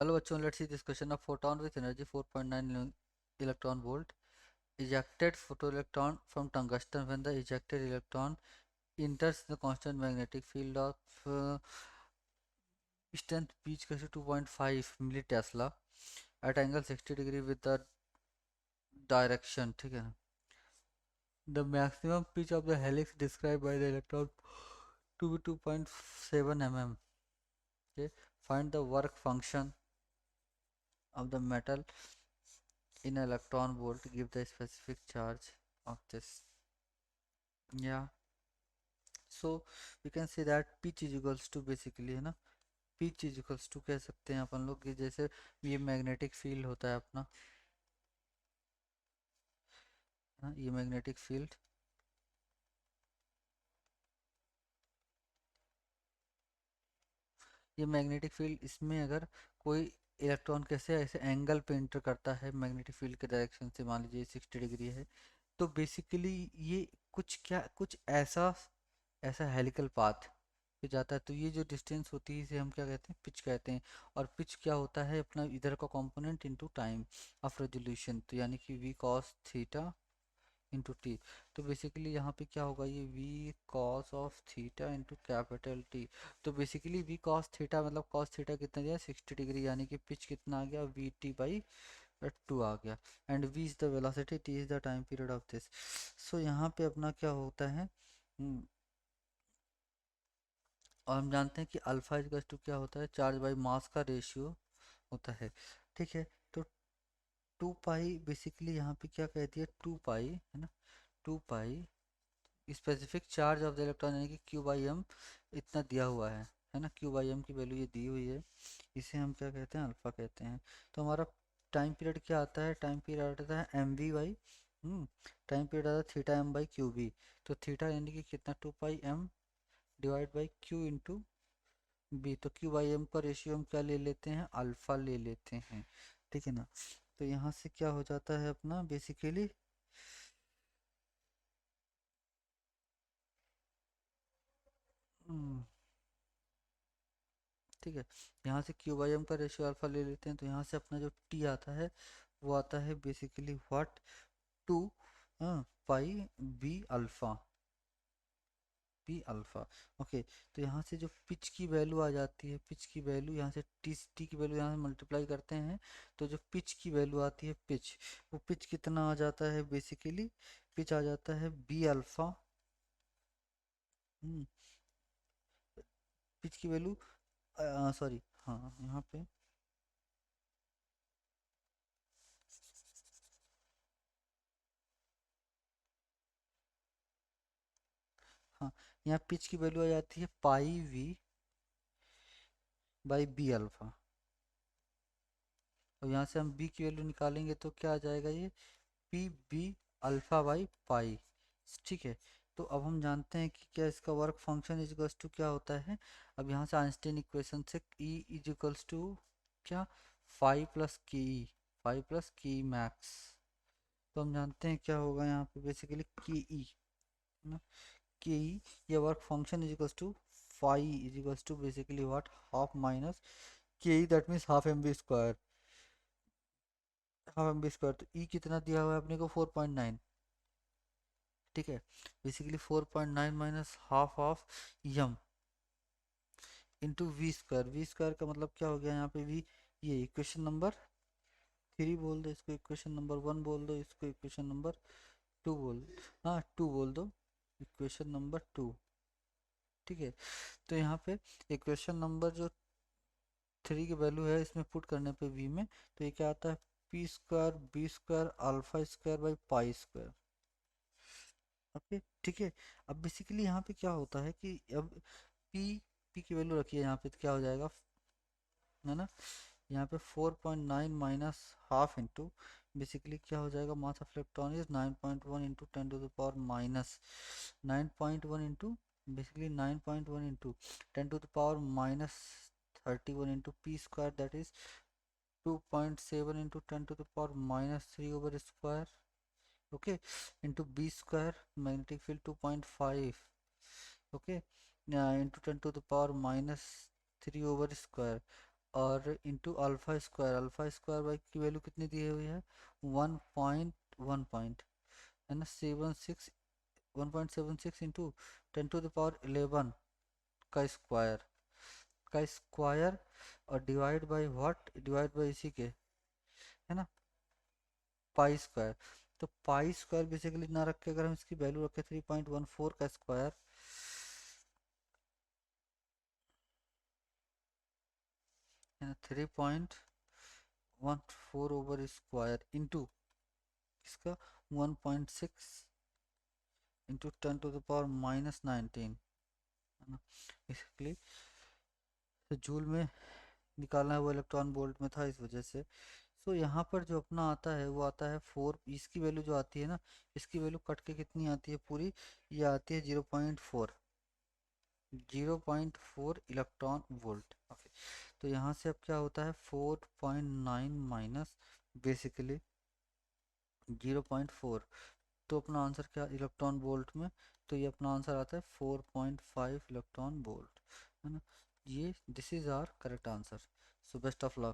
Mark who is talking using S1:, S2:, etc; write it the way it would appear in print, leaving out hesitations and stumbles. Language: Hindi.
S1: Hello bachcho, let's see this question of photon with energy 4.9 electron volt ejected photoelectron from tungsten. When the ejected electron enters the constant magnetic field of strength P equals to 2.5 milli-Tesla at angle 60 degree with the direction, ठीक है ना. The maximum pitch of the helix described by the electron to be 2.7 mm. Okay, find the work function of the metal in electron volt, give the specific charge of this. Yeah, so we can say that pitch is equals to basically है ना, pitch is equals to कह सकते हैं अपन लोग कि जैसे ये मैग्नेटिक फील्ड होता है अपना, हाँ, ये मैग्नेटिक फील्ड, ये मैग्नेटिक फील्ड इसमें अगर कोई इलेक्ट्रॉन कैसे ऐसे एंगल पे एंटर करता है मैग्नेटिक फील्ड के डायरेक्शन से, मान लीजिए 60 डिग्री है, तो बेसिकली ये कुछ क्या कुछ ऐसा ऐसा हेलिकल पाथ पे जाता है, तो ये जो डिस्टेंस होती है इसे हम क्या कहते हैं, पिच कहते हैं. और पिच क्या होता है अपना इधर का component into time of resolution, तो यानी कि V cos theta into T. तो बेसिकली यहाँ पे क्या होगा, ये V cos of theta into capital T. तो बेसिकली वी कॉस थीटा मतलब कॉस थीटा कितना दिया 60 डिग्री, यानी कि पिच कितना आ गया वी टी बाई 2 आ गया. And v is the velocity, t is the time period of this. So यहाँ पे अपना क्या होता है, और हम जानते हैं कि अल्फा इक्वल टू क्या होता है, चार्ज बाई मास का रेशियो होता है. ठीक है, तो 2 पाई बेसिकली यहाँ पे क्या कहती है, 2 पाई है ना, 2 pi specific charge of the electron, यानी कि क्यू बाई एम इतना दिया हुआ है ना, क्यू बाई एम की वैल्यू ये दी हुई है, इसे हम क्या कहते हैं, अल्फा कहते हैं. तो हमारा टाइम पीरियड क्या आता है, टाइम पीरियड आता है m v by, time period आता है theta m by q B. तो थीटा यानी कि कितना 2 pi m divide by q into B. तो क्यू बाई एम का रेशियो हम क्या ले लेते हैं, अल्फा ले लेते हैं. ठीक है ना. तो यहाँ से क्या हो जाता है अपना बेसिकली, ठीक है, यहाँ से क्यू बाई एम का रेशियो अल्फा ले लेते हैं, तो यहाँ से अपना जो टी आता है वो आता है basically what, 2 pi B alpha, P alpha. Okay, तो यहाँ से जो पिच की वैल्यू आ जाती है, पिच की वैल्यू यहाँ से टी की वैल्यू यहाँ से मल्टीप्लाई करते हैं, तो जो पिच की वैल्यू आती है पिच, वो पिच कितना आ जाता है बेसिकली, पिच आ जाता है बी अल्फा. पिच की वैल्यू, सॉरी, हाँ यहाँ पे, हाँ यहाँ पिच की वैल्यू आ जाती है पाई वी बाई बी अल्फा. और यहाँ से हम बी की वैल्यू निकालेंगे तो क्या आ जाएगा, ये P B alpha by pi. ठीक है, तो अब हम जानते हैं कि क्या इसका work function is equals to क्या होता है. अब यहाँ से आइंस्टीन इक्वेशन से ई इज इक्वल्स टू क्या, 5 + के ई मैक्स. तो हम जानते हैं क्या होगा यहाँ पे बेसिकली के ई, है ना, के ई, ये work function is equals to 5 is equals to basically what, half minus K E, that means half m B square, half m B square. तो ई कितना दिया हुआ है अपने को 4.9. ठीक है, basically 4.9 minus half of M into V square. V square का मतलब क्या हो गया यहाँ पे वी, ये इक्वेशन नंबर 3 बोल दो इसको, इक्वेशन नंबर 1 बोल दो इसको, इक्वेशन नंबर 2 बोल, हाँ 2 बोल दो, इक्वेशन नंबर 2. ठीक है, तो यहाँ पे इक्वेशन नंबर जो 3 की वैल्यू है इसमें पुट करने पे वी में, तो ये क्या आता है, P square B square alpha square by pi square. Okay, ठीक है. अब बेसिकली यहाँ पे क्या होता है कि अब पी, पी की वैल्यू रखिए यहाँ पे, तो क्या हो जाएगा, है ना, यहाँ पे 4.9 माइनस हाफ इंटू बेसिकली क्या हो जाएगा, mass of electron is 9.1 into 10 to the power minus 9.1 into basically 9.1 into 10 to the power minus 31 into P square, that is 2.7 into 10 to the power minus 3 over square. Okay, into B square magnetic field 2.5, okay, into 10 to the power minus 3 over square. और इंटू अल्फा स्क्वायर बाई की वैल्यू कितनी दी हुई है 1.1 पॉइंट है ना 1.76 इंटू 10⁻11 का स्क्वायर और divide by what divide by इसी के है ना पाई स्क्वायर। तो पाई स्क्वायर बेसिकली ना रख के अगर हम इसकी वैल्यू रखें 3.14 का स्क्वायर है ना 3.14 ओवर स्क्वायर इंटू इसका 1.6 इंटू 10⁻−19 है ना बेसिकली तो जूल में निकालना है वो इलेक्ट्रॉन वोल्ट में था इस वजह से। सो यहाँ पर जो अपना आता है वो आता है 4 इसकी वैल्यू जो आती है ना इसकी वैल्यू कट के कितनी आती है पूरी ये आती है 0.4 इलेक्ट्रॉन वोल्ट। ओके तो यहाँ से अब क्या होता है 4.9 माइनस बेसिकली 0.4 तो अपना आंसर क्या इलेक्ट्रॉन वोल्ट में तो ये अपना आंसर आता है 4.5 इलेक्ट्रॉन वोल्ट है ना। ये this is our correct answer. So best of luck.